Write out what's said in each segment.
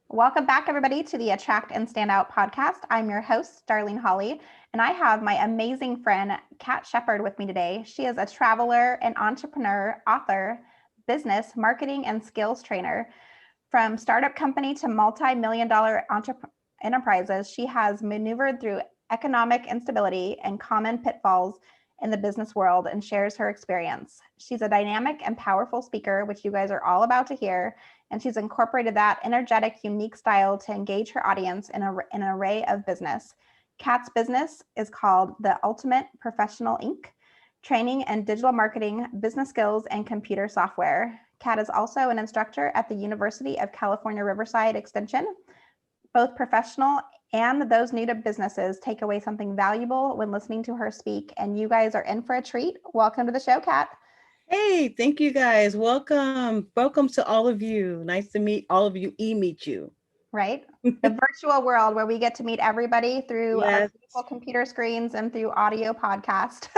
Welcome back, everybody, to the Attract and Stand Out podcast. I'm your host, Darlene Hawley, and I have my amazing friend, Kat Shepard, with me today. She is a traveler, an entrepreneur, author, business, marketing, and skills trainer. From startup company to multi-million dollar enterprises, she has maneuvered through economic instability and common pitfalls in the business world and shares her experience. She's a dynamic and powerful speaker, which you guys are all about to hear. And she's incorporated that energetic, unique style to engage her audience in an array of business. Kat's business is called The Ultimate Professional Inc., training and digital marketing, business skills, and computer software. Kat is also an instructor at the University of California, Riverside Extension. Both professional and those new to businesses take away something valuable when listening to her speak. And you guys are in for a treat. Welcome to the show, Kat. Hey, thank you guys. Welcome. Welcome to all of you. Nice to meet all of you, meet you. Right? The virtual world where we get to meet everybody through our Yes, beautiful computer screens and through audio podcast.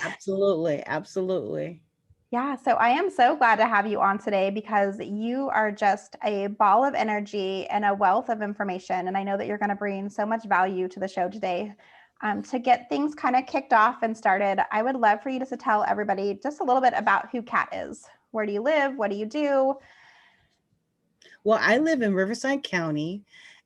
absolutely. Absolutely. Yeah, so I am so glad to have you on today because you are just a ball of energy and a wealth of information. And I know that you're going to bring so much value to the show today. To get things kind of kicked off and started, I would love for you just to tell everybody just a little bit about who Kat is. Where do you live? What do you do? Well, I live in Riverside County,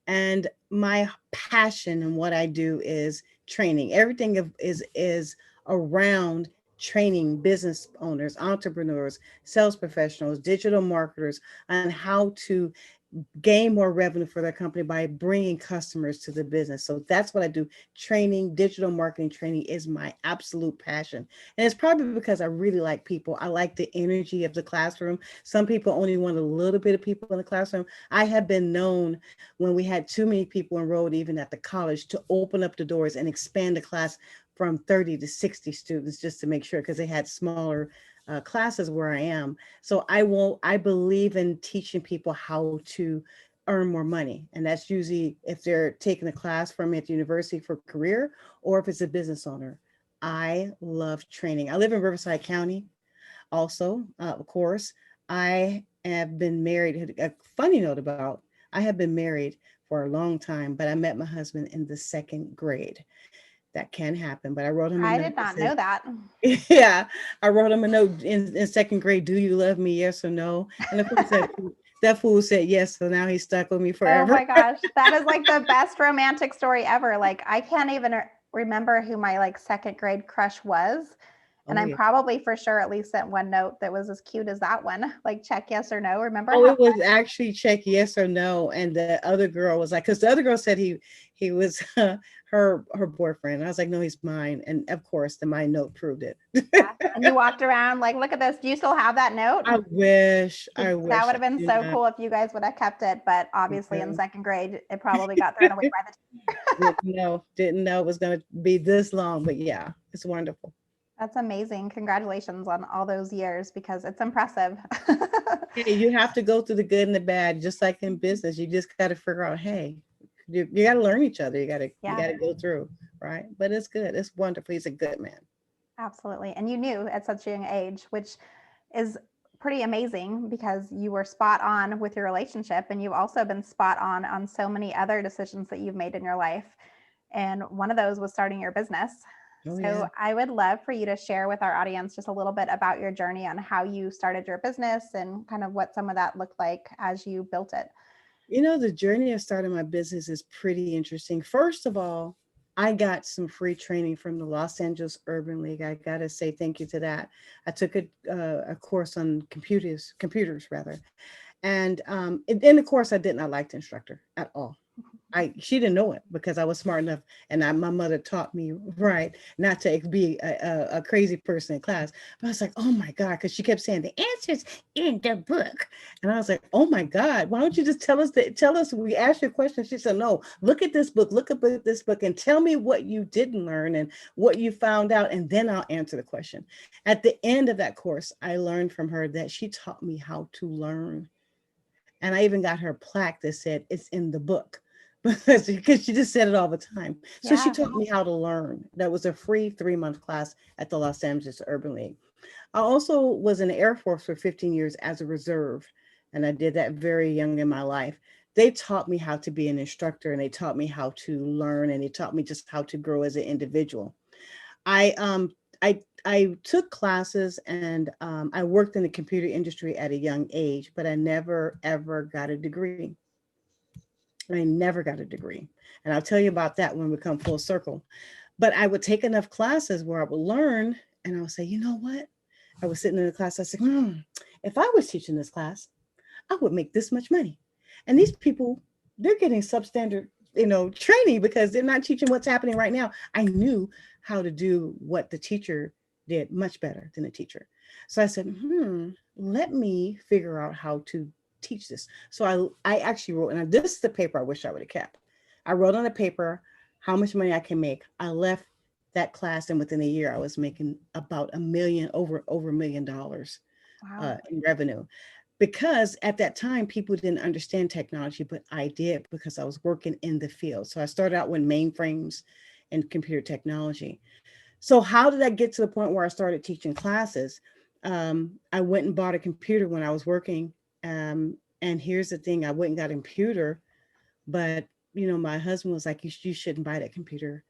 and my passion and what I do is training. Everything is around training business owners, entrepreneurs, sales professionals, digital marketers on how to gain more revenue for their company by bringing customers to the business. So that's what I do. Training, digital marketing training is my absolute passion. And it's probably because I really like people. I like the energy of the classroom. Some people only want a little bit of people in the classroom. I have been known when we had too many people enrolled, even at the college, to open up the doors and expand the class from 30 to 60 students just to make sure, because they had smaller classes where I am. So I believe in teaching people how to earn more money. And that's usually if they're taking a class from me at the university for career, or if it's a business owner. I love training. I live in Riverside County also, of course. I have been married. A funny note about, I have been married for a long time, but I met my husband in the second grade. That can happen, but I wrote him a I note did that not said, know that. yeah, I wrote him a note in second grade. Do you love me? Yes or no? And of course, that fool said yes. So now he's stuck with me Oh forever. my gosh, that is like the best romantic story ever. Like I can't even remember who my like second grade crush was. And Oh I'm yeah. probably for sure at least sent one note that was as cute as that one. Like check yes or no. Remember Oh, how it was actually check yes or no, and the other girl was like, because the other girl said he was her boyfriend. I was like, no, he's mine, and of course, my note proved it. yeah. And you walked around like, look at this. Do you still have that note? I wish, Because I that wish would I have been do so not. cool if you guys would have kept it. But obviously in No. second grade, it probably got thrown away by the Didn't know it was going to be this long, but yeah, it's wonderful. That's amazing. Congratulations on all those years because it's impressive. Hey, you have to go through the good and the bad, just like in business. You just got to figure out, hey, you got to learn each other. You Yeah, got to go through, right? But it's good. It's wonderful. He's a good man. absolutely. And you knew at such a young age, which is pretty amazing because you were spot on with your relationship and you've also been spot on so many other decisions that you've made in your life. And one of those was starting your business. Oh yeah. So I would love for you to share with our audience just a little bit about your journey on how you started your business and kind of what some of that looked like as you built it. The journey of starting my business is pretty interesting. First of all, I got some free training from the Los Angeles Urban League. I got to say thank you to that. I took a course on computers rather. And in the course, I did not like the instructor at all. She didn't know it because I was smart enough, and my mother taught me right not to be a crazy person in class. But I was like, oh my God, because she kept saying the answers in the book, and I was like, oh my God, why don't you just tell us? We asked you a question. She said, no, look at this book, look at this book, and tell me what you didn't learn and what you found out, and then I'll answer the question. At the end of that course, I learned from her that she taught me how to learn. And I even got her plaque that said it's in the book because she just said it all the time. So she Yeah. taught me how to learn. That was a free 3-month class at the Los Angeles Urban League. I also was in the Air Force for 15 years as a reserve, and I did that very young in my life. they taught me how to be an instructor, and they taught me how to learn, and they taught me just how to grow as an individual. I took classes, and I worked in the computer industry at a young age, but I never ever got a degree. I never got a degree. And I'll tell you about that when we come full circle. But I would take enough classes where I would learn, and I would say, you know what? I was sitting in the class, I said, if I was teaching this class, I would make this much money. And these people, they're getting substandard, training because they're not teaching what's happening right now. I knew how to do what the teacher did much better than the teacher. So I said, let me figure out how to teach this. So I actually wrote, and this is the paper I wish I would have kept. I wrote on the paper how much money I can make. I left that class, and within a year, I was making about over $1 million Wow. in revenue. Because at that time, people didn't understand technology, but I did because I was working in the field. So I started out with mainframes and computer technology. So how did I get to the point where I started teaching classes? I went and bought a computer when I was working. And here's the thing, I went and got a computer, but my husband was like, you shouldn't buy that computer.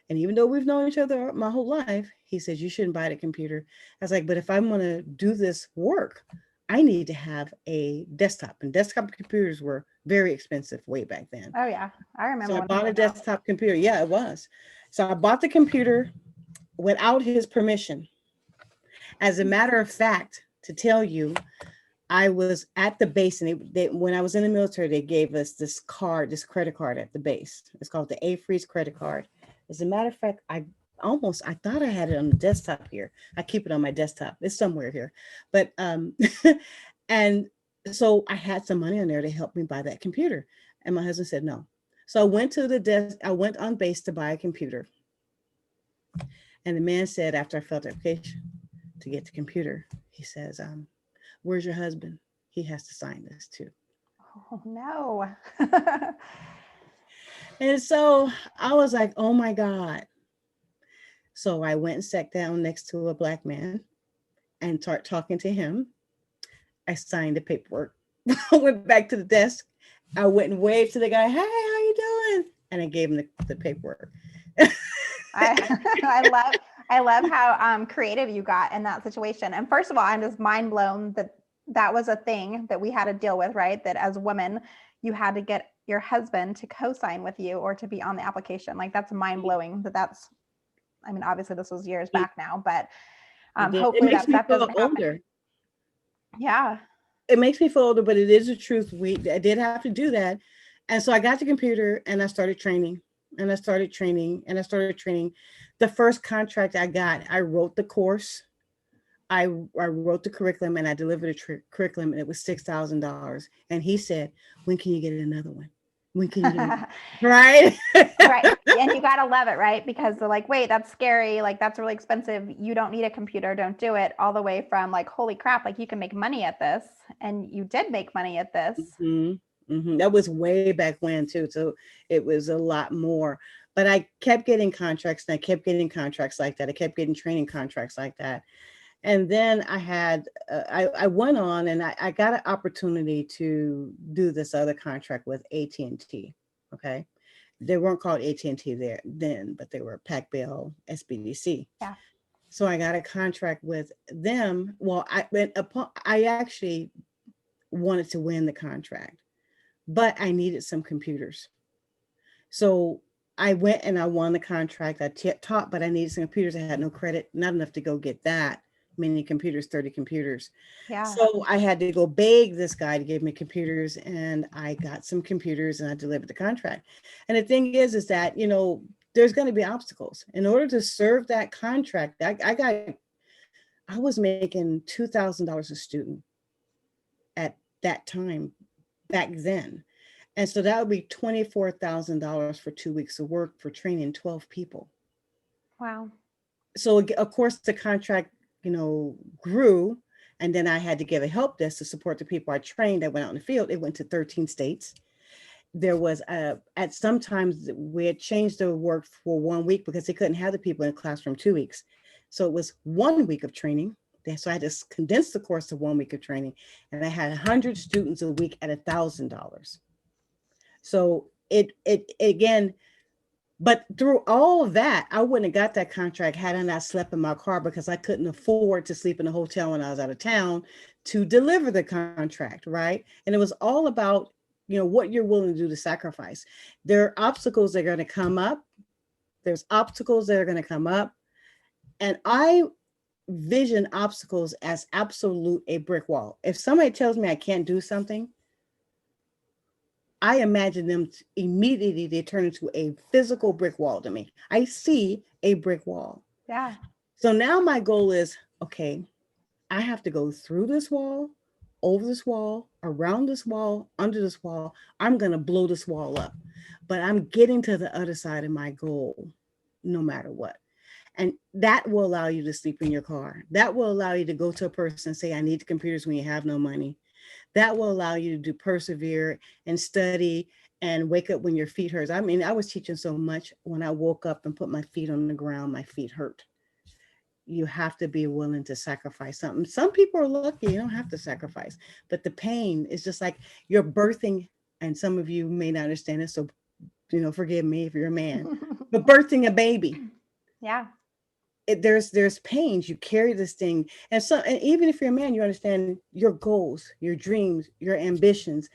And even though we've known each other my whole life, he says, you shouldn't buy the computer. I was like, but if I'm going to do this work, I need to have a desktop. And desktop computers were very expensive way back then. Oh yeah, I So remember I when it bought a came out. desktop computer. Yeah, it was. So I bought the computer without his permission. As a matter of fact, to tell you, I was at the base, and when I was in the military, they gave us this credit card at the base. It's called the A-Freeze credit card. As a matter of fact, I thought I had it on the desktop here. I keep it on my desktop. It's somewhere here. But, and so I had some money on there to help me buy that computer. And my husband said no. So I went to the desk, I went on base to buy a computer. And the man said, after I filled the application to get the computer, he says, where's your husband? He has to sign this too. Oh no. And so I was like, oh my God. So I went and sat down next to a Black man and started talking to him. I signed the paperwork. I went back to the desk. I went and waved to the guy. Hey, how you doing? And I gave him the paperwork. I love how creative you got in that situation. And first of all, I'm just mind blown that that was a thing that we had to deal with, right? That as women, you had to get your husband to co-sign with you or to be on the application. Like that's mind blowing I mean, obviously this was years back now, but It hopefully makes that me stuff feel doesn't happen. older. Yeah. It makes me feel older, but it is the truth. I did have to do that. And so I got the computer and I started training and I started training and I started training. The first contract I got, I wrote the course. I wrote the curriculum and I delivered the curriculum, and it was $6,000. And he said, when can you get another one? When can you get another one? Right? Right. And you got to love it, right? Because they're like, wait, that's scary. Like, that's really expensive. You don't need a computer. Don't do it. All the way from like, holy crap, like you can make money at this. And you did make money at this. That was way back when too. So it was a lot more. But I kept getting contracts, and I kept getting contracts like that. I kept getting training contracts like that. And then I went on, and I got an opportunity to do this other contract with AT&T. Okay. They weren't called AT&T there then, but they were Pac Bell SBDC. Yeah. So I got a contract with them. Well, I actually wanted to win the contract, but I needed some computers. So I went and I won the contract. I taught, but I needed some computers. I had no credit, not enough to go get that many computers, 30 computers. Yeah. So I had to go beg this guy to give me computers, and I got some computers and I delivered the contract. And the thing is that, there's going to be obstacles. In order to serve that contract, I was making $2,000 a student at that time back then. And so that would be $24,000 for 2 weeks of work for training 12 people. Wow. So of course the contract, grew, and then I had to give a help desk to support the people I trained that went out in the field. It went to 13 states. There was at some times we had changed the work for 1 week because they couldn't have the people in the classroom 2 weeks. So it was 1 week of training. So I had to condense the course to 1 week of training, and I had 100 students a week at $1,000. So it again, but through all of that, I wouldn't have got that contract had I not slept in my car because I couldn't afford to sleep in a hotel when I was out of town to deliver the contract, right? And it was all about, what you're willing to do to sacrifice. There are obstacles that are going to come up. There's obstacles that are going to come up. And I vision obstacles as absolute a brick wall. If somebody tells me I can't do something, I imagine them immediately they turn into a physical brick wall to me. I see a brick wall. Yeah. So now my goal is, okay, I have to go through this wall, over this wall, around this wall, under this wall. I'm going to blow this wall up. But I'm getting to the other side of my goal no matter what. And that will allow you to sleep in your car. That will allow you to go to a person and say, I need the computers when you have no money. That will allow you to persevere and study and wake up when your feet hurts. I mean, I was teaching so much when I woke up and put my feet on the ground, my feet hurt. You have to be willing to sacrifice something. Some people are lucky, you don't have to sacrifice, but the pain is just like you're birthing. And some of you may not understand it. So, forgive me if you're a man, but birthing a baby. Yeah. There's pains. You carry this thing, and even if you're a man, you understand your goals, your dreams, your ambitions.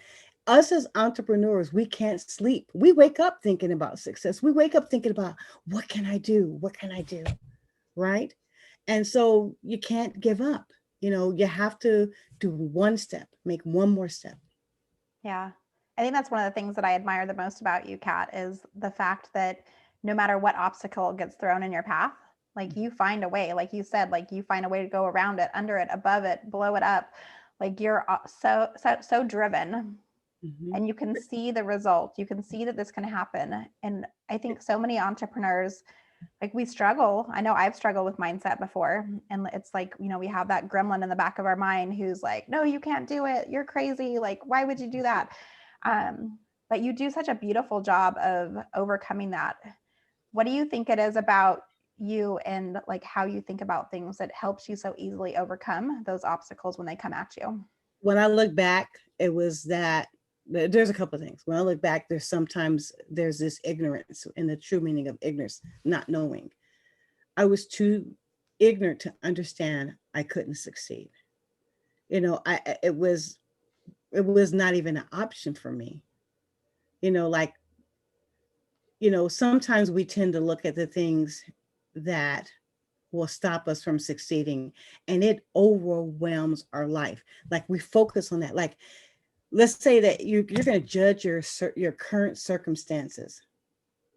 Us as entrepreneurs, we can't sleep. We wake up thinking about success. We wake up thinking about what can I do? What can I do? Right? And so you can't give up. You have to do one step, make one more step. Yeah. I think that's one of the things that I admire the most about you, Kat, is the fact that no matter what obstacle gets thrown in your path, like you find a way, like you said, like you find a way to go around it, under it, above it, blow it up. Like you're so driven, Mm-hmm. and you can see the result. You can see that this can happen. And I think so many entrepreneurs, like we struggle. I know I've struggled with mindset before. And it's like, we have that gremlin in the back of our mind who's like, no, you can't do it. You're crazy. Like, why would you do that? But you do such a beautiful job of overcoming that. What do you think it is about you and like how you think about things that helps you so easily overcome those obstacles when they come at you? When I look back, it was that there's a couple of things. When I look back, there's this ignorance, in the true meaning of ignorance, not knowing. I was too ignorant to understand I couldn't succeed. It was not even an option for me. Like, sometimes we tend to look at the things that will stop us from succeeding, and it overwhelms our life. Like we focus on that. Like, let's say that you're going to judge your current circumstances.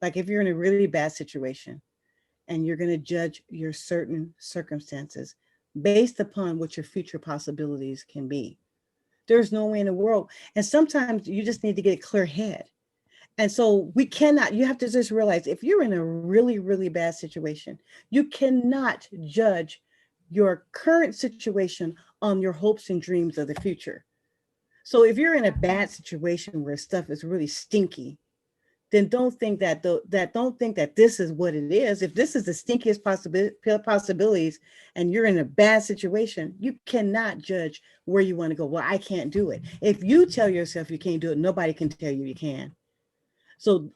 Like if you're in a really bad situation and you're going to judge your certain circumstances based upon what your future possibilities can be. There's no way in the world. And sometimes you just need to get a clear head. And so you have to just realize if you're in a really, really bad situation, you cannot judge your current situation on your hopes and dreams of the future. So if you're in a bad situation where stuff is really stinky, then don't think that this is what it is. If this is the stinkiest possibilities and you're in a bad situation, you cannot judge where you want to go. Well, I can't do it. If you tell yourself you can't do it, nobody can tell you can. So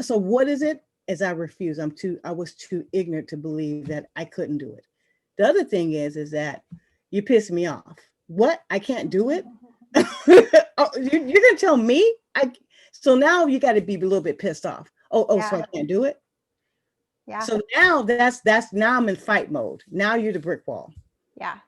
what is it? As I refuse. I was too ignorant to believe that I couldn't do it. The other thing is that you piss me off. What? I can't do it? Oh, you're gonna tell me? So now you got to be a little bit pissed off. Oh, Yeah. so I can't do it. Yeah. So now that's now I'm in fight mode. Now you're the brick wall. Yeah.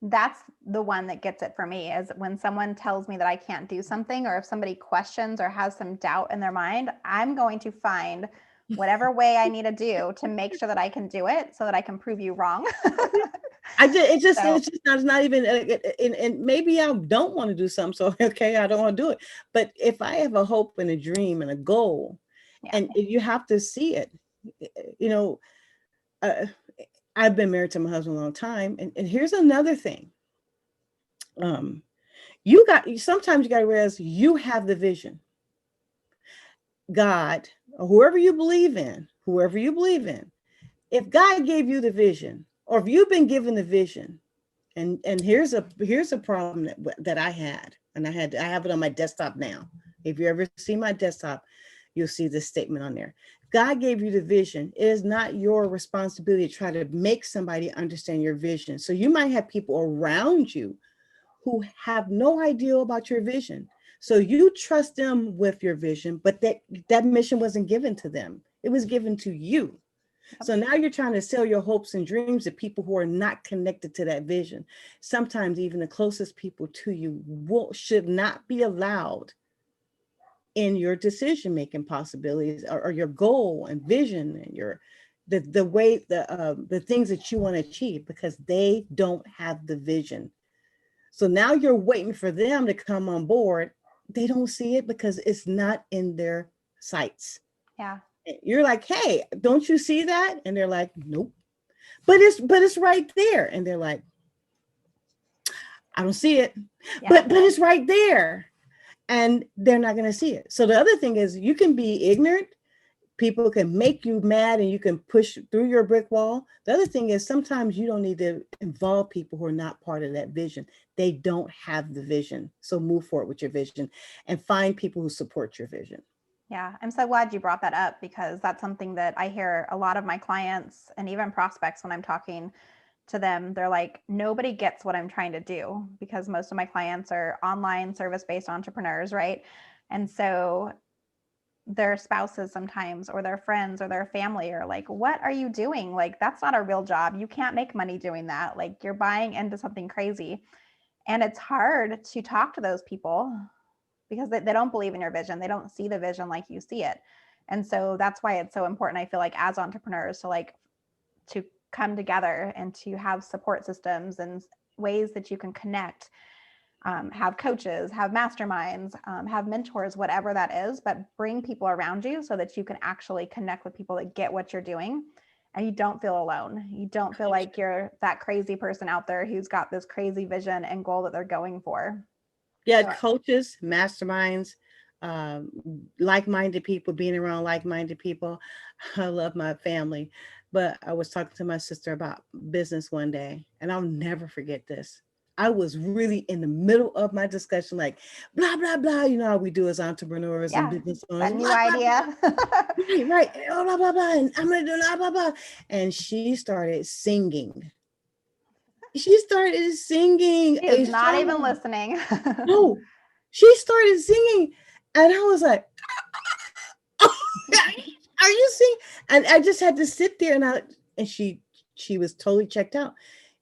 That's the one that gets it for me, is when someone tells me that I can't do something, or if somebody questions or has some doubt in their mind, I'm going to find whatever way I need to do to make sure that I can do it so that I can prove you wrong. It's not even, and maybe I don't want to do something. So, okay, I don't want to do it. But if I have a hope and a dream and a goal, Yeah. and you have to see it, uh, I've been married to my husband a long time. And here's another thing. Sometimes you got to realize you have the vision. God, or whoever you believe in, if God gave you the vision, or if you've been given the vision, and here's a problem that I had, and I have it on my desktop now. If you ever see my desktop, you'll see this statement on there. God gave you the vision. It is not your responsibility to try to make somebody understand your vision. So you might have people around you who have no idea about your vision. So you trust them with your vision, but that mission wasn't given to them. It was given to you. Yep. So now you're trying to sell your hopes and dreams to people who are not connected to that vision. Sometimes even the closest people to you should not be allowed in your decision making possibilities, or your goal and vision, and the way the things that you want to achieve, because they don't have the vision. So now you're waiting for them to come on board. They don't see it because it's not in their sights. Yeah. You're like, hey, don't you see that? And they're like, nope. But it's right there. And they're like, I don't see it. Yeah. But it's right there. And they're not going to see it. So the other thing is, you can be ignorant. People can make you mad and you can push through your brick wall. The other thing is, sometimes you don't need to involve people who are not part of that vision. They don't have the vision. So move forward with your vision and find people who support your vision. Yeah, I'm so glad you brought that up, because that's something that I hear a lot of my clients and even prospects when I'm talking to them. They're like, nobody gets what I'm trying to do, because most of my clients are online service-based entrepreneurs, right? And so their spouses sometimes, or their friends, or their family are like, what are you doing? Like, that's not a real job. You can't make money doing that. Like, you're buying into something crazy. And it's hard to talk to those people because they don't believe in your vision. They don't see the vision like you see it. And so that's why it's so important, I feel like, as entrepreneurs, to come together and to have support systems and ways that you can connect, have coaches, have masterminds, have mentors, whatever that is, but bring people around you so that you can actually connect with people that get what you're doing. And you don't feel alone. You don't feel like you're that crazy person out there who's got this crazy vision and goal that they're going for. Yeah, So, coaches, masterminds, um, like-minded people, being around like-minded people. I love my family, but I was talking to my sister about business one day, and I'll never forget this. I was really in the middle of my discussion, like blah blah blah. You know how we do as entrepreneurs and yeah, business owners, that new blah blah blah. idea. Right, right, blah blah blah. And I'm gonna do blah blah blah. And she started singing. She started singing She is a not even song. listening. No, she started singing, and I was like, "Are you singing?" And I just had to sit there, and she was totally checked out.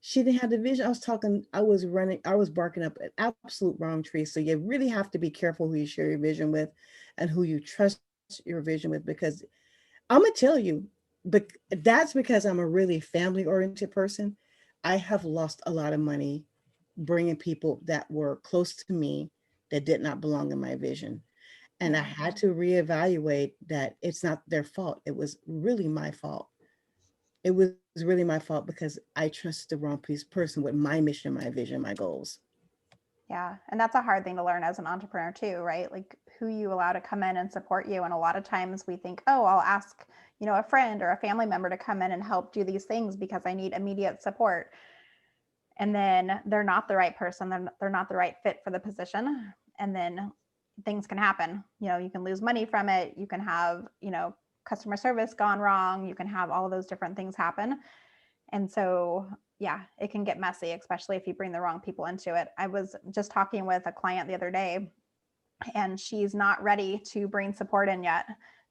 She didn't have the vision. I was talking, I was running, I was barking up an absolute wrong tree. So you really have to be careful who you share your vision with, and who you trust your vision with, because I'm gonna tell you, but that's because I'm a really family oriented person. I have lost a lot of money bringing people that were close to me that did not belong in my vision. And I Yeah. had to reevaluate that it's not their fault. It was really my fault. It was really my fault because I trusted the wrong person with my mission, my vision, my goals. Yeah. And that's a hard thing to learn as an entrepreneur too, right? Like, who you allow to come in and support you. And a lot of times we think, oh, I'll ask, a friend or a family member to come in and help do these things because I need immediate support. And then they're not the right person. They're not the right fit for the position. And then things can happen. You can lose money from it. You can have, customer service gone wrong. You can have all of those different things happen. And so, yeah, it can get messy, especially if you bring the wrong people into it. I was just talking with a client the other day, and she's not ready to bring support in yet,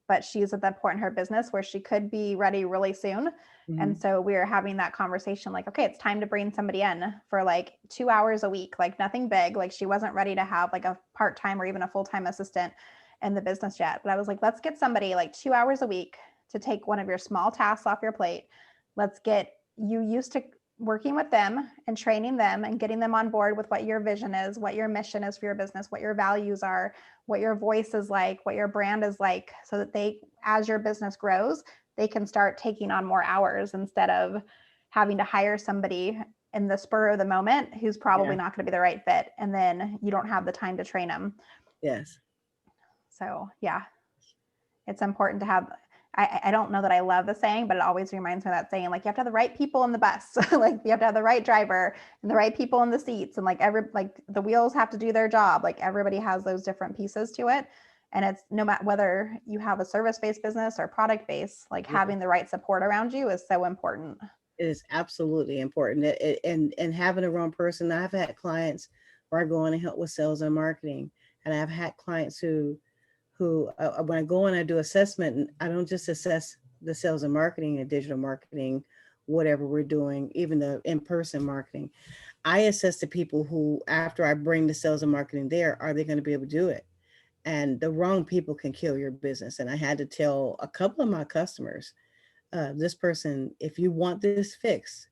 but she's at that point in her business where she could be ready really soon. And Mhm. so we were having that conversation, like, okay, it's time to bring somebody in for like 2 hours a week, like nothing big. Like, she wasn't ready to have like a part-time or even a full-time assistant in the business yet. But I was like, let's get somebody like 2 hours a week to take one of your small tasks off your plate. Let's get you used to working with them and training them and getting them on board with what your vision is, what your mission is for your business, what your values are, what your voice is like, what your brand is like, so that as your business grows, they can start taking on more hours instead of having to hire somebody in the spur of the moment who's probably Yeah. not going to be the right fit. And then you don't have the time to train them. Yes. So, yeah, it's important to have. I don't know that I love the saying, but it always reminds me of that saying, like, you have to have the right people in the bus. Like, you have to have the right driver and the right people in the seats. And like the wheels have to do their job. Like, everybody has those different pieces to it. And it's no matter whether you have a service-based business or product-based, like Yeah. having the right support around you is so important. It is absolutely important. And having the wrong person. I've had clients where I go in and help with sales and marketing, and I've had clients who when I go in, I do assessment, and I don't just assess the sales and marketing and digital marketing, whatever we're doing, even the in-person marketing. I assess the people who, after I bring the sales and marketing there, are they going to be able to do it? And the wrong people can kill your business. And I had to tell a couple of my customers, this person, if you want this fixed,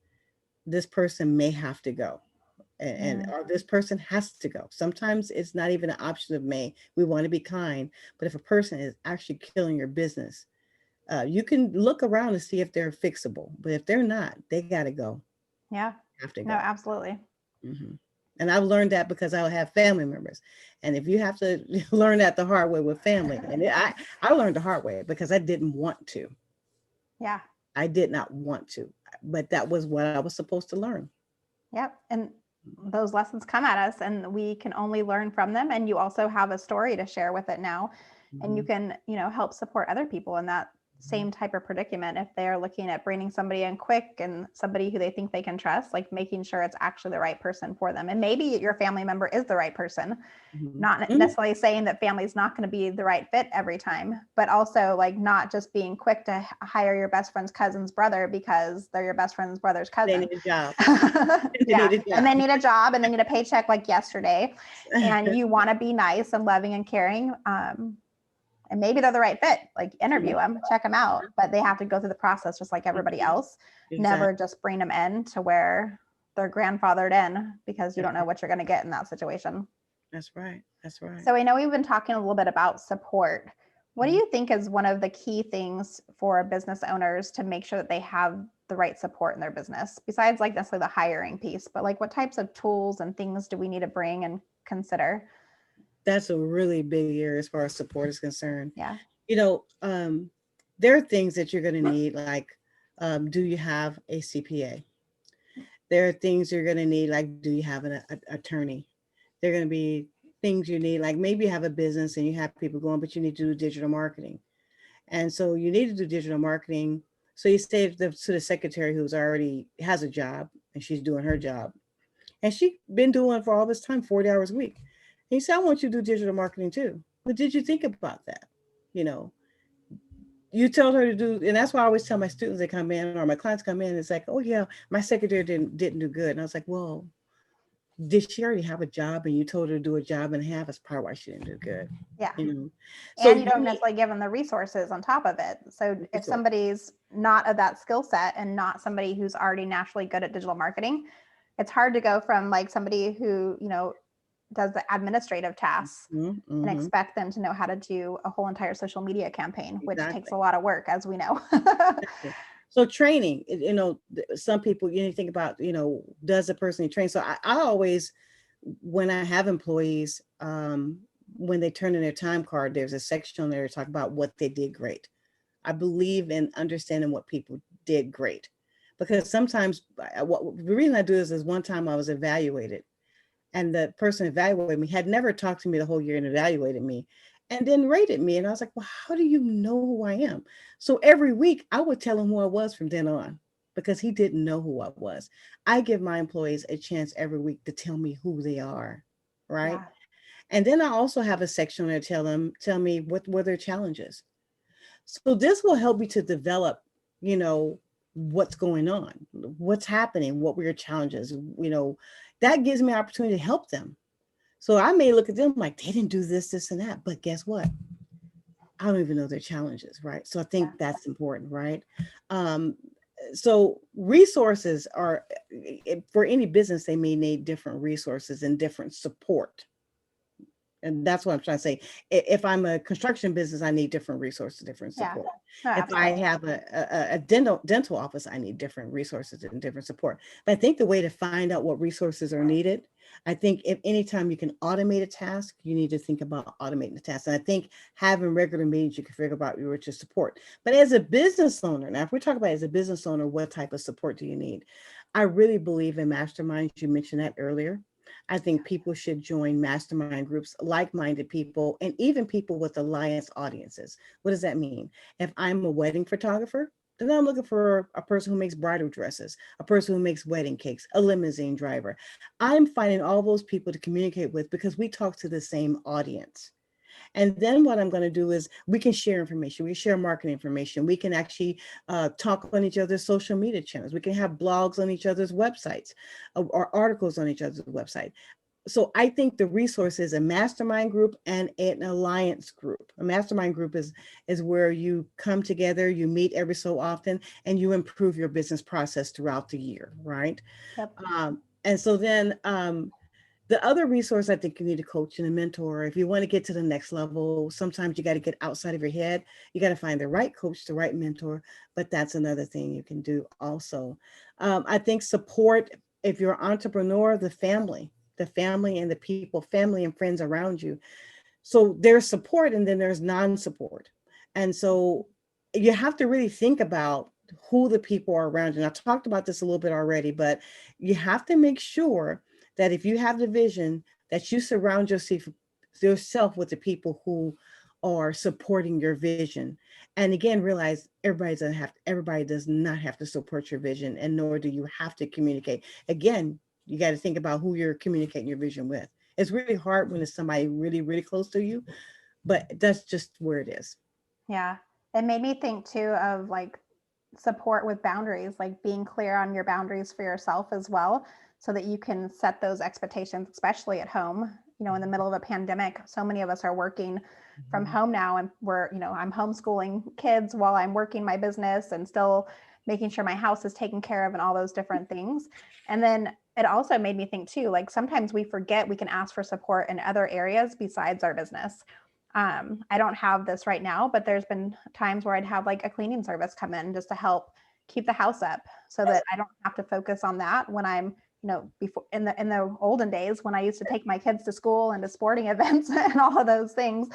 this person may have to go. Or this person has to go. Sometimes it's not even an option of may. We want to be kind, but if a person is actually killing your business, you can look around and see if they're fixable. But if they're not, they got to go. Yeah. Have to No, go. absolutely. Mm-hmm. And I've learned that because I have family members, and if you have to learn that the hard way with family, and I learned the hard way because I didn't want to. Yeah. I did not want to, but that was what I was supposed to learn. Yep. And those lessons come at us and we can only learn from them. And you also have a story to share with it now. And you can, help support other people in that same type of predicament if they're looking at bringing somebody in quick and somebody who they think they can trust, like making sure it's actually the right person for them. And maybe your family member is the right person, not necessarily saying that family's not going to be the right fit every time, but also like not just being quick to hire your best friend's cousin's brother because they're your best friend's brother's cousin. They need a job. Yeah. And they need a job and they need a paycheck like yesterday. And you want to be nice and loving and caring. And maybe they're the right fit, like interview them, check them out, but they have to go through the process just like everybody else. Exactly. Never just bring them in to where they're grandfathered in because you don't know what you're going to get in that situation. That's right. That's right. So I know we've been talking a little bit about support. What do you think is one of the key things for business owners to make sure that they have the right support in their business, besides like necessarily the hiring piece, but like what types of tools and things do we need to bring and consider? That's a really big area as far as support is concerned. Yeah. There are things that you're going to need, like, do you have a CPA? There are things you're going to need, like, do you have an attorney? There are going to be things you need, like maybe you have a business and you have people going, but you need to do digital marketing. And so you need to do digital marketing. So you say to the secretary who's already has a job and she's doing her job, and she's been doing for all this time, 40 hours a week. And you say, I want you to do digital marketing too. But did you think about that? You told her to do, and that's why I always tell my students that come in or my clients come in, it's like, oh yeah, my secretary didn't do good. And I was like, well, did she already have a job and you told her to do a job and a half? That's probably why she didn't do good. Yeah. So and you don't necessarily give them the resources on top of it. So if somebody's not of that skill set and not somebody who's already naturally good at digital marketing, it's hard to go from like somebody who, does the administrative tasks and expect them to know how to do a whole entire social media campaign, which takes a lot of work, as we know. So training, some people, think about, does the person train? So I always, when I have employees, when they turn in their time card, there's a section on there to talk about what they did great. I believe in understanding what people did great, because sometimes the reason I do this is one time I was evaluated, and the person evaluated me had never talked to me the whole year and evaluated me and then rated me. And I was like, well, how do you know who I am? So every week I would tell him who I was from then on, because he didn't know who I was. I give my employees a chance every week to tell me who they are, right? Yeah. And then I also have a section where I tell me what were their challenges. So this will help me to develop, what's going on, what's happening, what were your challenges, that gives me an opportunity to help them. So I may look at them like they didn't do this, this, and that, but guess what? I don't even know their challenges, right? So I think that's important, right? So resources are, for any business, they may need different resources and different support. And that's what I'm trying to say. If I'm a construction business, I need different resources, different Yeah. support. No, If I absolutely. have a dental office, I need different resources and different support. But I think the way to find out what resources are needed, I think if anytime you can automate a task, you need to think about automating the task. And I think having regular meetings, you can figure out your support. But as a business owner, now if we talk about as a business owner, what type of support do you need? I really believe in masterminds. You mentioned that earlier. I think people should join mastermind groups, like-minded people, and even people with alliance audiences. What does that mean? If I'm a wedding photographer, then I'm looking for a person who makes bridal dresses, a person who makes wedding cakes, a limousine driver. I'm finding all those people to communicate with because we talk to the same audience. And then what I'm going to do is we can share information. We share marketing information. We can actually talk on each other's social media channels. We can have blogs on each other's websites or articles on each other's website. So I think the resource is a mastermind group and an alliance group. A mastermind group is where you come together, you meet every so often, and you improve your business process throughout the year, right? Yep. And so then the other resource I think you need a coach and a mentor. If you want to get to the next level, sometimes you got to get outside of your head. You got to find the right coach, the right mentor, but that's another thing you can do also. I think support, if you're an entrepreneur, the family and the people, family and friends around you. So there's support and then there's non-support. And so you have to really think about who the people are around you. And I talked about this a little bit already, but you have to make sure that if you have the vision, that you surround yourself with the people who are supporting your vision. And again, realize everybody does not have to support your vision, and nor do you have to communicate. Again, you got to think about who you're communicating your vision with. It's really hard when it's somebody really, really close to you, but that's just where it is. Yeah. It made me think too of like support with boundaries, like being clear on your boundaries for yourself as well, so that you can set those expectations, especially at home. In the middle of a pandemic, so many of us are working from Mhm. home now, and I'm homeschooling kids while I'm working my business and still making sure my house is taken care of and all those different things. And then it also made me think too, like sometimes we forget we can ask for support in other areas besides our business. I don't have this right now, but there's been times where I'd have like a cleaning service come in just to help keep the house up so that I don't have to focus on that when I'm, before in the olden days when I used to take my kids to school and to sporting events and all of those things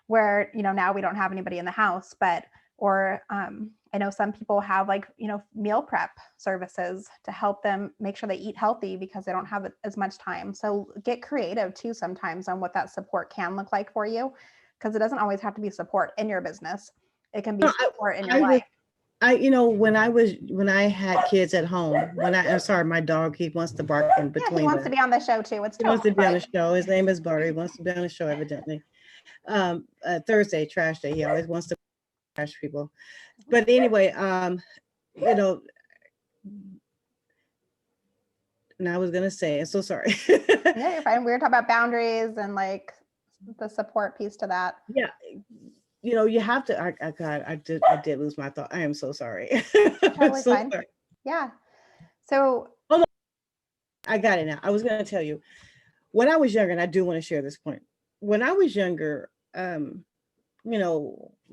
where, now we don't have anybody in the house, but, or I know some people have like, meal prep services to help them make sure they eat healthy because they don't have as much time. So get creative too sometimes on what that support can look like for you, because it doesn't always have to be support in your business. It can be No, support in your I life. was when I had kids at home, I'm sorry, my dog, he wants to bark in Yeah, he between wants to be on the show too. It's he wants totally to be on fine. the show. His name is Butter. He wants to be on the show, evidently. Thursday, trash day. He always wants to trash people. But anyway, you know, and I was gonna say, I'm so sorry. Yeah, you're fine. We were talking about boundaries and like the support piece to that. Yeah, you have to. God, I did lose my thought. I am so sorry. I'm Totally so fine. sorry. Yeah. So, Oh no, I got it now. I was gonna tell you when I was younger, and I do want to share this point. When I was younger,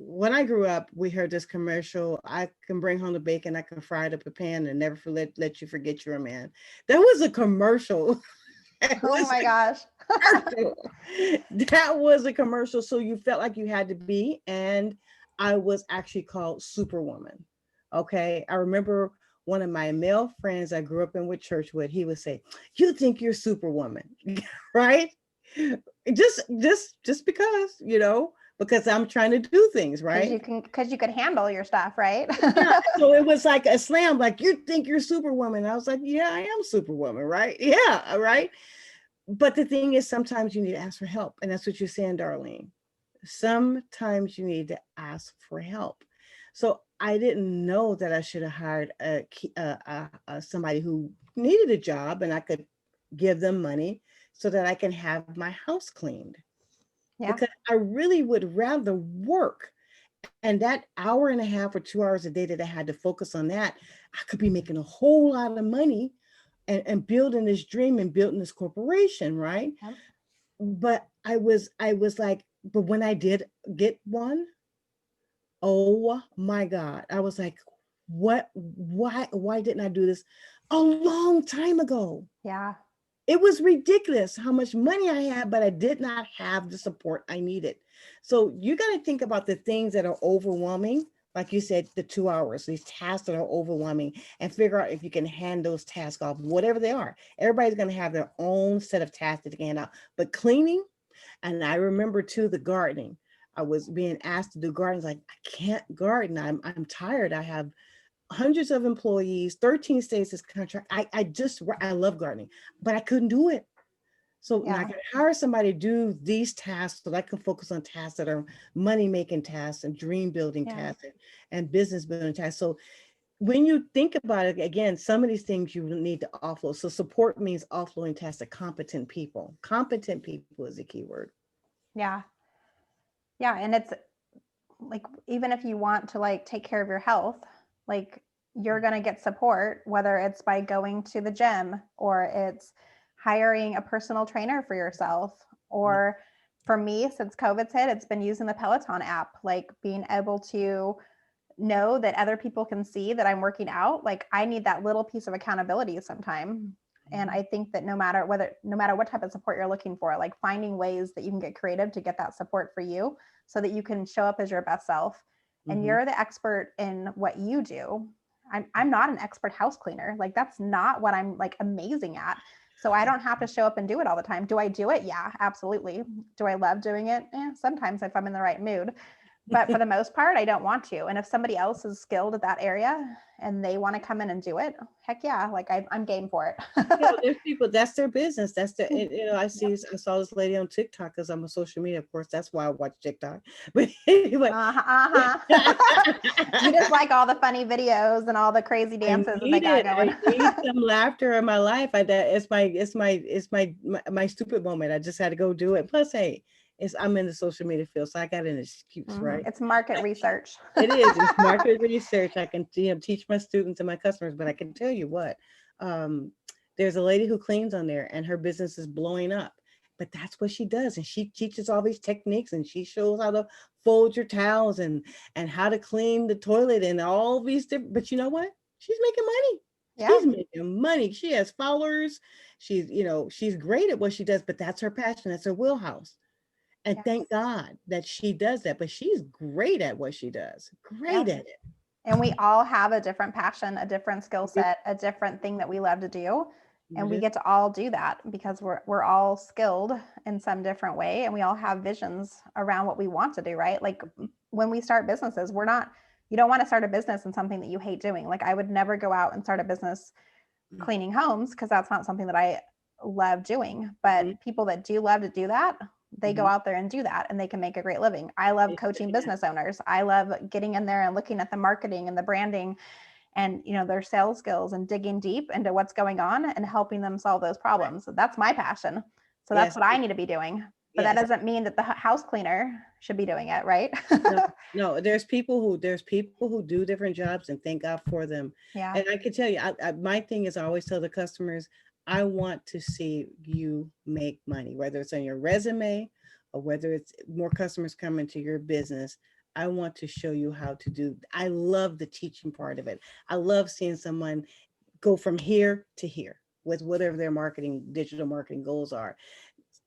when I grew up, we heard this commercial. I can bring home the bacon. I can fry it up a pan and never let you forget you're a man. That was a commercial. It oh was my gosh. commercial. That was a commercial. So you felt like you had to be. And I was actually called Superwoman. Okay. I remember one of my male friends I grew up in with church with, he would say, "You think you're Superwoman," right? Just because I'm trying to do things, right? Because you could handle your stuff, right? Yeah. So it was like a slam, like, "You think you're Superwoman." I was like, "Yeah, I am Superwoman, right? Yeah, right." But the thing is, sometimes you need to ask for help. And that's what you're saying, Darlene. Sometimes you need to ask for help. So I didn't know that I should have hired somebody who needed a job and I could give them money so that I can have my house cleaned. Yeah. Because I really would rather work. And that hour and a half or 2 hours a day that I had to focus on that, I could be making a whole lot of money and building this dream and building this corporation, right? Yep. But I was like, but when I did get one, oh my God, I was like, why didn't I do this a long time ago? Yeah. It was ridiculous how much money I had, but I did not have the support I needed. So you got to think about the things that are overwhelming. Like you said, the 2 hours, these tasks that are overwhelming, and figure out if you can hand those tasks off, whatever they are. Everybody's going to have their own set of tasks that they can hand out. But cleaning, and I remember too, the gardening. I was being asked to do gardens. Like, I can't garden. I'm tired. I have hundreds of employees, 13 states is contract. I love gardening, but I couldn't do it. So now I Yeah. can hire somebody to do these tasks so that I can focus on tasks that are money making tasks and dream building Yeah. tasks and business building tasks. So when you think about it, again, some of these things you need to offload. So support means offloading tasks to competent people. Competent people is a key word. Yeah. Yeah. And it's like, even if you want to like take care of your health, like you're going to get support, whether it's by going to the gym or it's hiring a personal trainer for yourself. Yeah. Or for me, since COVID's hit, it's been using the Peloton app, like being able to know that other people can see that I'm working out. Like I need that little piece of accountability sometime. And I think that no matter what type of support you're looking for, like finding ways that you can get creative to get that support for you so that you can show up as your best self. And Mm-hmm. you're the expert in what you do. I'm not an expert house cleaner. Like that's not what I'm like amazing at. So I don't have to show up and do it all the time. Do I do it? Yeah, absolutely. Do I love doing it? Sometimes if I'm in the right mood. But for the most part, I don't want to. And if somebody else is skilled at that area and they want to come in and do it, heck yeah, like I'm game for it. There's people, that's their business. That's the, Yep. I saw this lady on TikTok because I'm a social media, of course. That's why I watch TikTok. But anyway, Uh-huh. You just like all the funny videos and all the crazy I dances that they need got it. going. I need some laughter in my life. It's my stupid moment. I just had to go do it. Plus, hey, I'm in the social media field, so I got an excuse, right? It's market research. It is. It's market research. I can teach my students and my customers, but I can tell you what, um, there's a lady who cleans on there, and her business is blowing up. But that's what she does, and she teaches all these techniques, and she shows how to fold your towels and how to clean the toilet and all these different. But you know what? She's making money. Yeah. She's making money. She has followers. She's great at what she does, but that's her passion. That's her wheelhouse. And Yes. thank God that she does that, but she's great at what she does. Yeah. Great at it. And we all have a different passion, a different skill Yep. set, a different thing that we love to do. And It we is. get to all do that because we're all skilled in some different way and we all have visions around what we want to do, right? Like when we start businesses, you don't want to start a business in something that you hate doing. Like I would never go out and start a business cleaning homes because that's not something that I love doing. Mhm, But people that do love to do that, they go mhm. out there and do that and they can make a great living. I love coaching Yeah. business owners. I love getting in there and looking at the marketing and the branding and their sales skills and digging deep into what's going on and helping them solve those Right. problems. So that's my passion. So that's Yes. what I need to be doing. But that Yes. doesn't mean that the house cleaner should be doing it, right? No, no, there's people who do different jobs, and thank God for them. Yeah. And I can tell you, my thing is I always tell the customers, I want to see you make money, whether it's on your resume or whether it's more customers coming to your business. I want to show you how to do. I love the teaching part of it. I love seeing someone go from here to here with whatever their digital marketing goals are.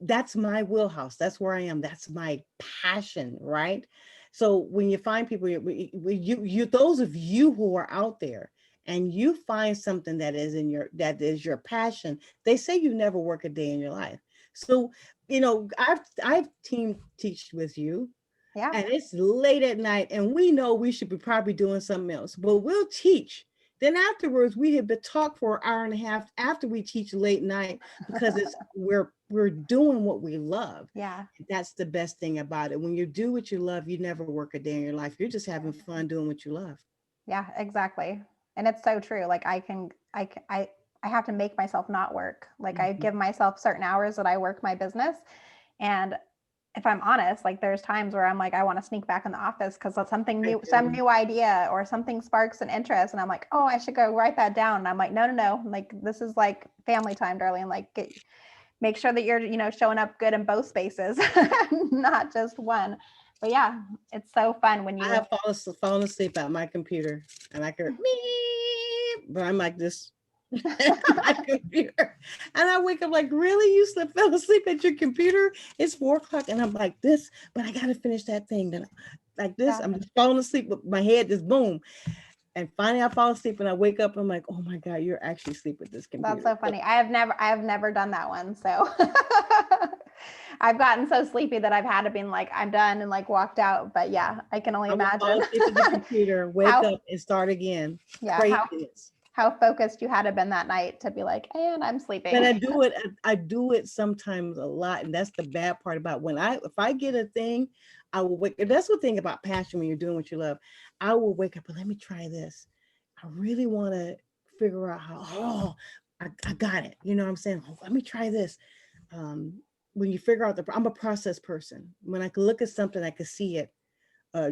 That's my wheelhouse. That's where I am. That's my passion, right? So when you find people, those of you who are out there, and you find something that is your passion, they say you never work a day in your life. So I've teach with you, Yeah. and it's late at night, and we know we should be probably doing something else, but we'll teach. Then afterwards, we have been talk for an hour and a half after we teach late night because we're doing what we love. Yeah. That's the best thing about it. When you do what you love, you never work a day in your life. You're just having fun doing what you love. Yeah, exactly. And it's so true. Like I have to make myself not work. Like I Mhm. give myself certain hours that I work my business. And if I'm honest, like there's times where I'm like, I want to sneak back in the office because something I new, some do. new idea or something sparks an interest. And I'm like, oh, I should go write that down. And I'm like, no. Like this is like family time, darling. Like make sure that you're, showing up good in both spaces, not just one. But yeah, it's so fun when I you, have fallen asleep at my computer and I could me, but I'm like this at my computer. And I wake up like, really? You fell asleep at your computer? It's 4 o'clock. And I'm like this, but I gotta finish that thing. Then like this, yeah, I'm just falling asleep with my head just boom. And finally I fall asleep and I wake up, I'm like, oh my God, you're actually asleep with this that's computer. so funny. I have never done that one. So I've gotten so sleepy that I've had to be like, I'm done and like walked out. But yeah, I can only I will fall imagine asleep at the computer, wake how, up and start again. yeah, Craziness. how focused you had to been that night to be like, and I'm But sleeping. I do it sometimes a lot. And that's the bad part about if I get a thing, I will wake. And that's the thing about passion when you're doing what you love. I will wake up and let me try this. I really want to figure out I got it. You know what I'm saying? Oh, let me try this. Um, when you figure out I'm a process person. When I can look at something, I can see it.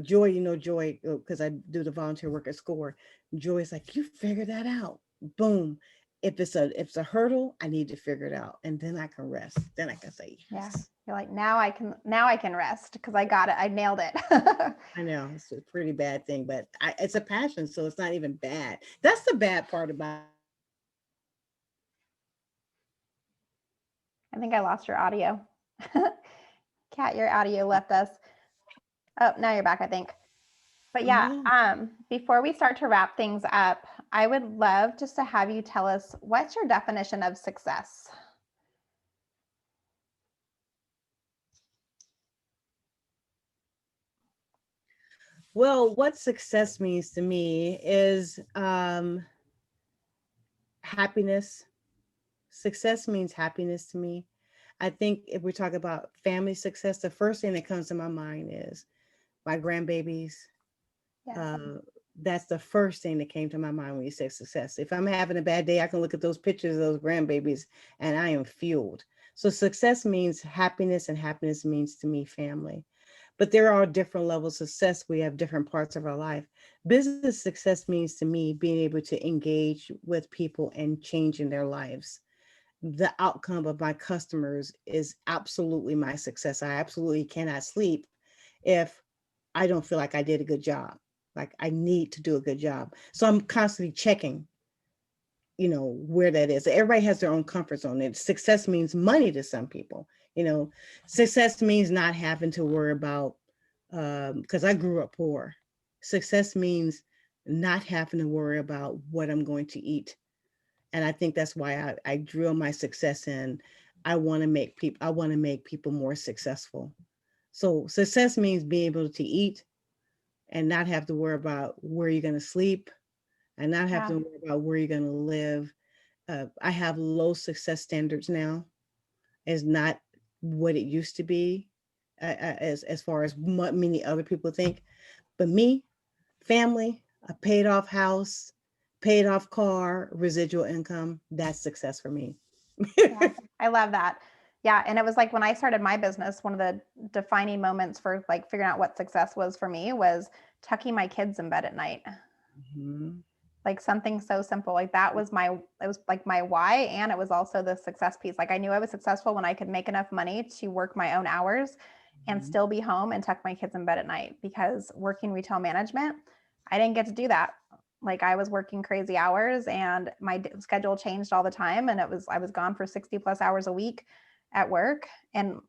Joy, Joy, because I do the volunteer work at SCORE. Joy is like, you figure that out. Boom. If it's a hurdle, I need to figure it out, and then I can rest. Then I can say Yeah. yes. You're like, now I can rest because I got it. I nailed it. I know it's a pretty bad thing, but it's a passion, so it's not even bad. That's the bad part about. I think I lost your audio. Kat, your audio left us. Oh, now you're back, I think. But yeah, No. before we start to wrap things up, I would love just to have you tell us what's your definition of success? Well, what success means to me is happiness. Success means happiness to me. I think if we talk about family success, the first thing that comes to my mind is my grandbabies. Yes. Uh, that's the first thing that came to my mind when you say success. If I'm having a bad day, I can look at those pictures of those grandbabies and I am fueled. So success means happiness, and happiness means to me family. But there are different levels of success. We have different parts of our life. Business success means to me being able to engage with people and changing their lives. The outcome of my customers is absolutely my success. I absolutely cannot sleep if I don't feel like I did a good job. Like I need to do a good job. So I'm constantly checking, where that is. Everybody has their own comfort zone. Success means money to some people. Success means not having to worry about, because I grew up poor. Success means not having to worry about what I'm going to eat. And I think that's why I drill my success in. I want to make people more successful. So success means being able to eat and not have to worry about where you're going to sleep and not have Yeah. to worry about where you're going to live. I have low success standards now. It's not what it used to be, as far as what many other people think. But me, family, a paid off house, paid off car, residual income, that's success for me. Yeah. I love that. Yeah. And it was like when I started my business, one of the defining moments for like figuring out what success was for me was tucking my kids in bed at night. Mhm. Like something so simple. Like it was like my why. And it was also the success piece. Like I knew I was successful when I could make enough money to work my own hours and Mhm. still be home and tuck my kids in bed at night, because working retail management, I didn't get to do that. Like I was working crazy hours and my schedule changed all the time. And I was gone for 60 plus hours a week at work. And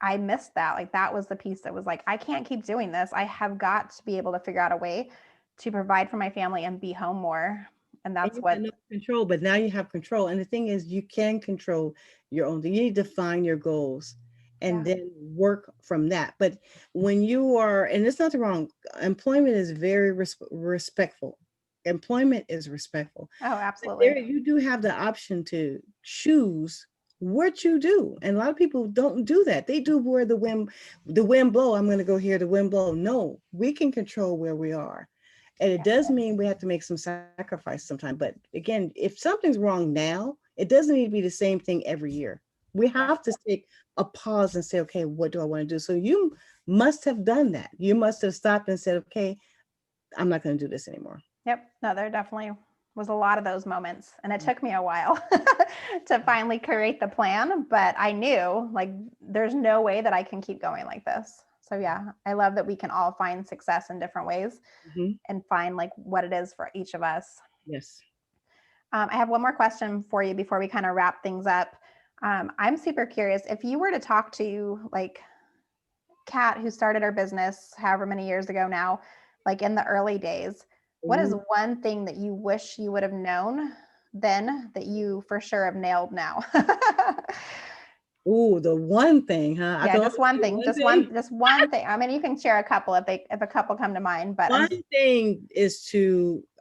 I missed that. Like that was the piece that was like, I can't keep doing this. I have got to be able to figure out a way to provide for my family and be home more. And And that's you had what, no control, but now you have control. And the thing is, you can control your own. You need to find your goals and yeah. then work from that. But when you are, and there's nothing wrong, employment is very respectful. Employment is respectful. Oh, But there, absolutely. you do have the option to choose what you do. And a lot of people don't do that. They do where the wind blow. I'm going to go here, the wind blow. No, we can control where we are. And it Yeah. does mean we have to make some sacrifice sometimes. But again, if something's wrong now, it doesn't need to be the same thing every year. We Yeah. have to take a pause and say, okay, what do I want to do? So you must have done that. You must have stopped and said, okay, I'm not going to do this anymore. Yep. No, there definitely was a lot of those moments. And it took me a while to finally create the plan, but I knew like there's no way that I can keep going like this. So yeah, I love that we can all find success in different ways and find like what it is for each of us. Yes. I have one more question for you before we kind of wrap things up. I'm super curious if you were to talk to like Kat, who started our business however many years ago now, like in the early days, what is one thing that you wish you would have known then that you for sure have nailed now? Ooh, the one thing, huh? I Yeah, can just only one say thing, one thing. just one thing. I mean, you can share a couple if a couple come to mind, but One thing is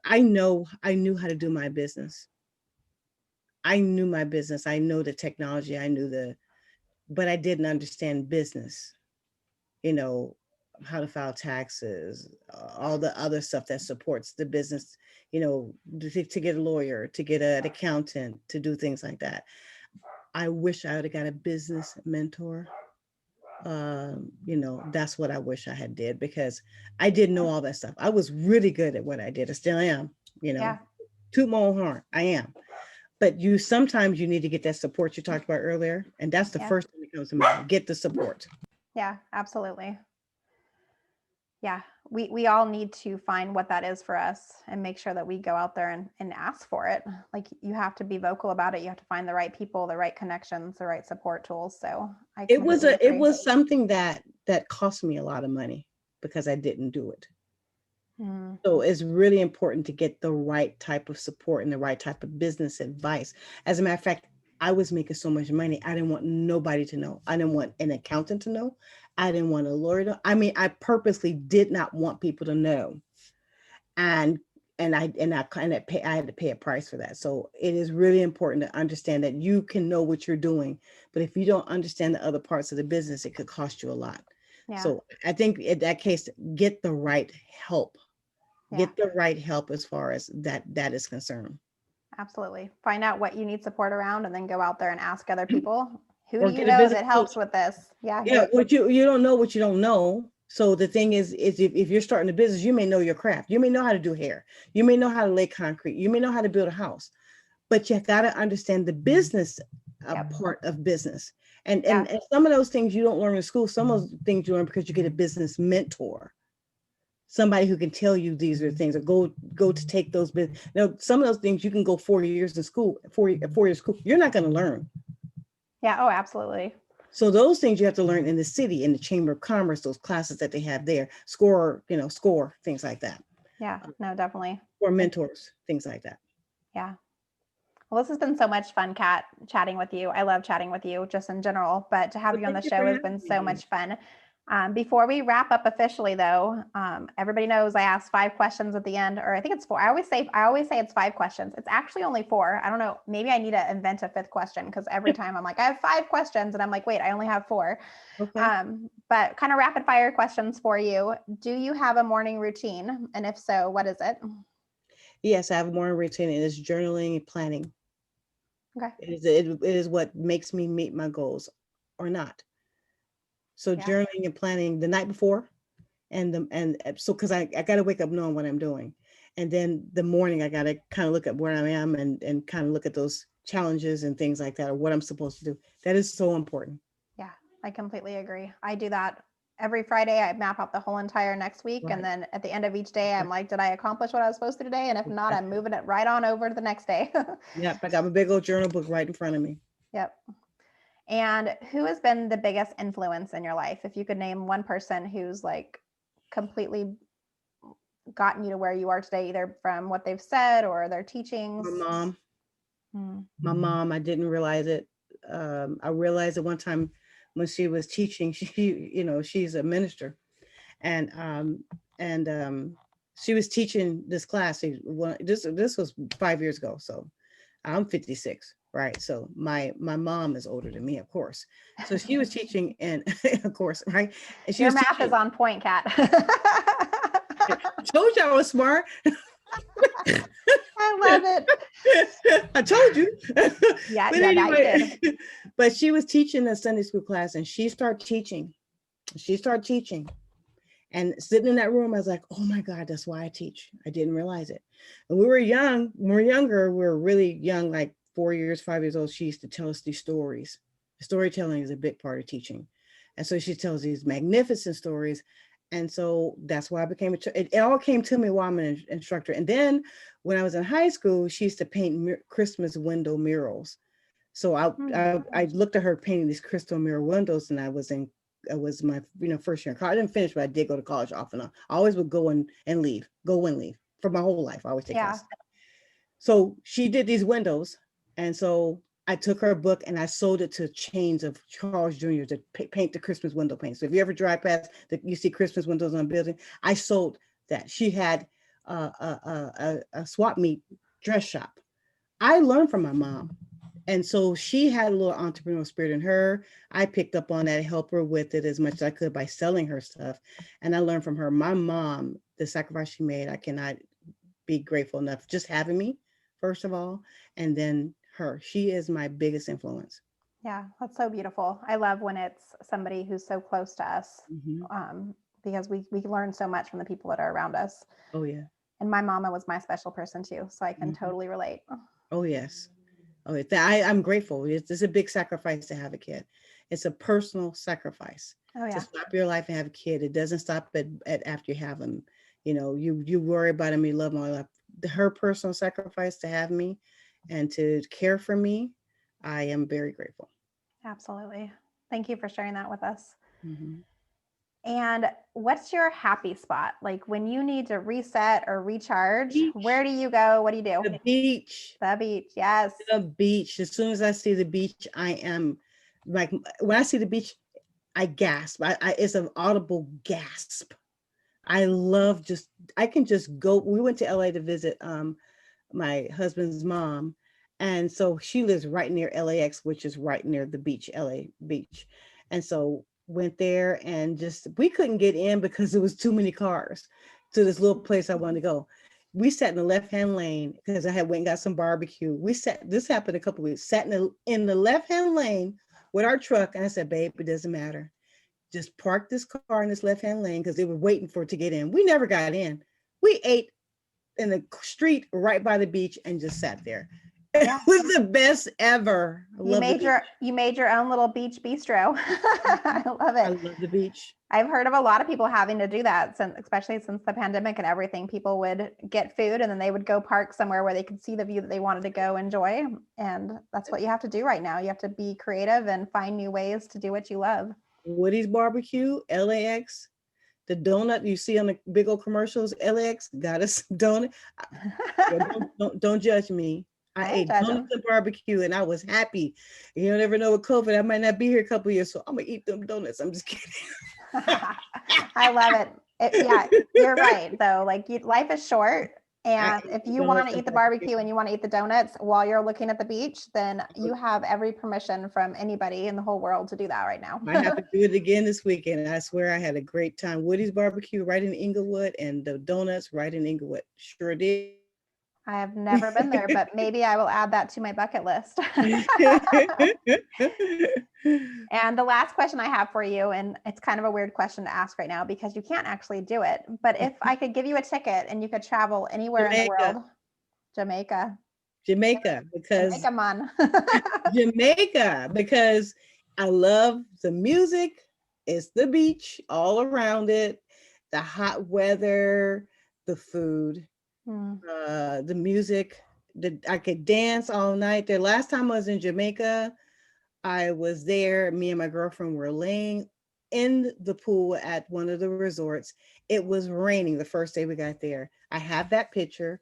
I knew how to do my business. I knew my business. I know the technology. But I didn't understand business, you know, how to file taxes, all the other stuff that supports the business, you know, to get a lawyer, to get an accountant, to do things like that. I wish I would have got a business mentor. You know, that's what I wish I had did, because I didn't know all that stuff. I was really good at what I did. I still am, you know, yeah, toot my own horn. I am. But sometimes you need to get that support you talked about earlier. And that's the yeah, first thing that comes to mind. Get the support. yeah, absolutely. Yeah, we all need to find what that is for us and make sure that we go out there and ask for it. Like you have to be vocal about it. You have to find the right people, the right connections, the right support tools. So I completely It agree. was something that cost me a lot of money because I didn't do it. Mm, So it's really important to get the right type of support and the right type of business advice. As a matter of fact, I was making so much money, I didn't want nobody to know. I didn't want an accountant to know. I didn't want a lawyer to. I mean, I purposely did not want people to know. And I had to pay a price for that. So it is really important to understand that you can know what you're doing, but if you don't understand the other parts of the business, it could cost you a lot. yeah, So I think in that case, get the right help. yeah, Get the right help as far as that is concerned. absolutely. Find out what you need support around and then go out there and ask other people, who do Or you get a know business that helps coach. with this? Yeah, Yeah, what you don't know what you don't know. So the thing is if you're starting a business, you may know your craft. You may know how to do hair. You may know how to lay concrete. You may know how to build a house. But you got to understand the business yep, part of business. And, yeah, and some of those things you don't learn in school. Some of those things you learn because you get a business mentor, somebody who can tell you these are things, or go to take those business. Now, some of those things you can go 4 years in school, 4 years school. You're not going to learn. yeah. Oh, absolutely. So those things you have to learn in the city, in the Chamber of Commerce, those classes that they have there, score, things like that, Yeah, no, definitely. or mentors, things like that. Yeah. Well, this has been so much fun, Kat, chatting with you. I love chatting with you just in general, but to have Well, you on the thank you for show has having been so me. much fun. Before we wrap up officially, though, everybody knows I ask 5 questions at the end, or I think it's 4. I always say it's 5 questions. It's actually only 4. I don't know. Maybe I need to invent a 5th question because every time I'm like, I have 5 questions, and I'm like, wait, I only have 4. Okay. But kind of rapid fire questions for you. Do you have a morning routine? And if so, what is it? Yes, I have a morning routine, and it's journaling and planning. Okay. It is what makes me meet my goals or not. So Yeah. journaling and planning the night before, and so because I got to wake up knowing what I'm doing, and then the morning I got to kind of look at where I am and kind of look at those challenges and things like that, or what I'm supposed to do. That is so important. Yeah, I completely agree. I do that every Friday. I map out the whole entire next week. And Right. then at the end of each day, I'm like, did I accomplish what I was supposed to today? And if not, I'm moving it right on over to the next day. Yep, I got my big old journal book right in front of me. Yep. And who has been the biggest influence in your life? If you could name one person who's like completely gotten you to where you are today, either from what they've said or their My teachings. mom, Hmm. my mom, I didn't realize it. I realized it one time when she was teaching. She's a minister, and she was teaching this class. This was 5 years ago, so I'm 56, right? So my mom is older than me, of course. So she was teaching, and of course, right? And she Your was math is teaching. on point, Kat. I told you I was smart. I love it. I told you. Yeah, But yeah, that you did. anyway, but she was teaching a Sunday school class, and she started teaching. And sitting in that room, I was like, oh my God, that's why I teach. I didn't realize it. And we were young, when we were younger, we were really young, like 4 years, 5 years old. She used to tell us these stories. Storytelling is a big part of teaching. And so she tells these magnificent stories. And so that's why I became it all came to me while I'm an instructor. And then when I was in high school, she used to paint Christmas window murals. So I looked at her painting these crystal mirror windows, and it was my first year in college. I didn't finish, but I did go to college off and on. I always would go and leave, go and leave for my whole life. I always take Yeah. classes. So she did these windows, and so I took her book and I sold it to chains of Charles Jr. to paint the Christmas window paint. So if you ever drive past, you see Christmas windows on a building. I sold that. She had a swap meet dress shop. I learned from my mom. And so she had a little entrepreneurial spirit in her. I picked up on that, help her with it as much as I could by selling her stuff. And I learned from her. My mom, the sacrifice she made, I cannot be grateful enough just having me, first of all, and then her. She is my biggest influence. Yeah, that's so beautiful. I love when it's somebody who's so close to us, because we learn so much from the people that are around us. Oh, yeah. And my mama was my special person too, so I can totally relate. Oh, yes. Oh, I'm grateful. It's a big sacrifice to have a kid. It's a personal sacrifice. Oh, yeah. To stop your life and have a kid. It doesn't stop at after you have them. You worry about them, you love them all life. Her personal sacrifice to have me and to care for me, I am very grateful. Absolutely. Thank you for sharing that with us. Mm-hmm. And what's your happy spot? Like when you need to reset or recharge, where do you go? What do you do? The beach. The beach, yes. The beach. As soon as I see the beach, I am like, when I see the beach, I gasp. It's an audible gasp. I can just go. We went to LA to visit my husband's mom. And so she lives right near LAX, which is right near the beach, LA beach. And so went there and we couldn't get in because there was too many cars to this little place I wanted to go. We sat in the left-hand lane because I had went and got some barbecue. This happened a couple of weeks, sat in the left-hand lane with our truck. And I said, babe, it doesn't matter. Just park this car in this left-hand lane because they were waiting for it to get in. We never got in. We ate in the street right by the beach and just sat there. Yeah. It was the best ever. You made your own little beach bistro. I love it. I love the beach. I've heard of a lot of people having to do that, especially since the pandemic and everything. People would get food and then they would go park somewhere where they could see the view that they wanted to go enjoy. And that's what you have to do right now. You have to be creative and find new ways to do what you love. Woody's Barbecue, LAX. The donut you see on the big old commercials, LAX got us donut. don't judge me. I ate donuts and barbecue and I was happy. You never know with COVID, I might not be here a couple of years, so I'm gonna eat them donuts. I'm just kidding. I love it. Yeah, you're right though. Like life is short. And if you want to eat the barbecue and you want to eat the donuts while you're looking at the beach, then you have every permission from anybody in the whole world to do that right now. I have to do it again this weekend. I swear I had a great time. Woody's Barbecue right in Inglewood and the donuts right in Inglewood. Sure did. I have never been there, but maybe I will add that to my bucket list. And the last question I have for you, and it's kind of a weird question to ask right now because you can't actually do it, but if I could give you a ticket and you could travel anywhere in the world, Jamaica, because Jamaica, because I love the music. It's the beach all around it, the hot weather, the food. The music, I could dance all night. The last time I was in Jamaica, I was there. Me and my girlfriend were laying in the pool at one of the resorts. It was raining the first day we got there. I have that picture.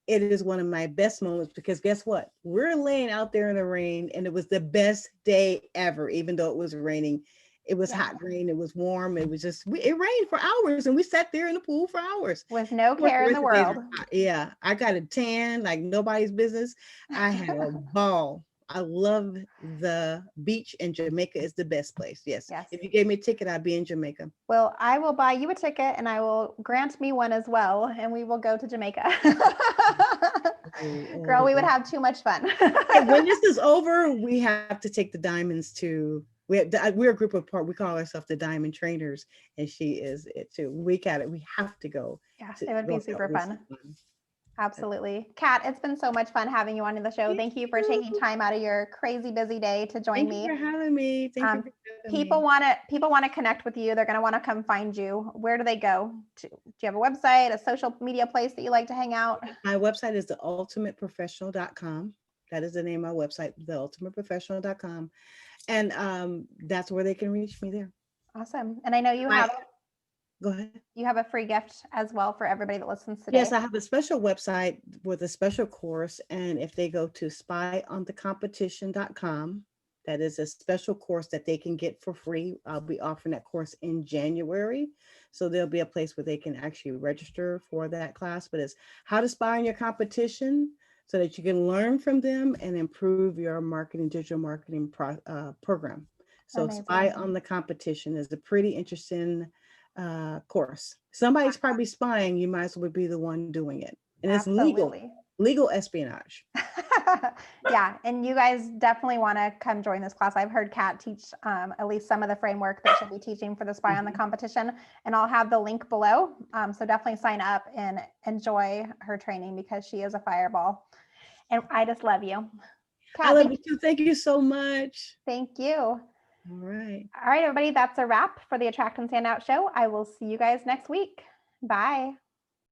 It is one of my best moments because guess what? We're laying out there in the rain and it was the best day ever, even though it was raining. It was hot rain. It was warm. It was just, it rained for hours and we sat there in the pool for hours. With no care in the world. Yeah. I got a tan like nobody's business. I had a ball. I love the beach and Jamaica is the best place. Yes. If you gave me a ticket, I'd be in Jamaica. Well, I will buy you a ticket and I will grant me one as well. And we will go to Jamaica. Girl, we would have too much fun. When this is over, we have to take the diamonds to We're a group of part. We call ourselves the Diamond Trainers, and she is it too. We got it. We have to go Yeah, to it would be work out super with fun. someone. Absolutely. Kat, it's been so much fun having you on the show. Thank Thank you for taking you. time out of your crazy busy day to join Thank you me. for having me. Thank you Um, for having people me. want to connect with you. They're going to want to come find you. Where do they go? Do you have a website, a social media place that you like to hang out? My website is theultimateprofessional.com. That is the name of my website, theultimateprofessional.com. And that's where they can reach me there. Awesome. And I know you My, have go ahead. a free gift as well for everybody that listens today. Yes, I have a special website with a special course. And if they go to spyonthecompetition.com, that is a special course that they can get for free. I'll be offering that course in January. So there'll be a place where they can actually register for that class. But it's how to spy on your competition so that you can learn from them and improve your marketing, digital marketing program. So Spy Amazing. on the Competition is a pretty interesting course. Somebody's probably spying. You might as well be the one doing it. And it's Absolutely. legal espionage. Yeah, and you guys definitely want to come join this class. I've heard Kat teach at least some of the framework that she'll be teaching for the Spy on the Competition, and I'll have the link below. So definitely sign up and enjoy her training because she is a fireball. And I just love you. I Kat, love you too. Thank you so much. thank you. All right. All right, everybody, that's a wrap for the Attract and Stand Out show. I will see you guys next week. Bye.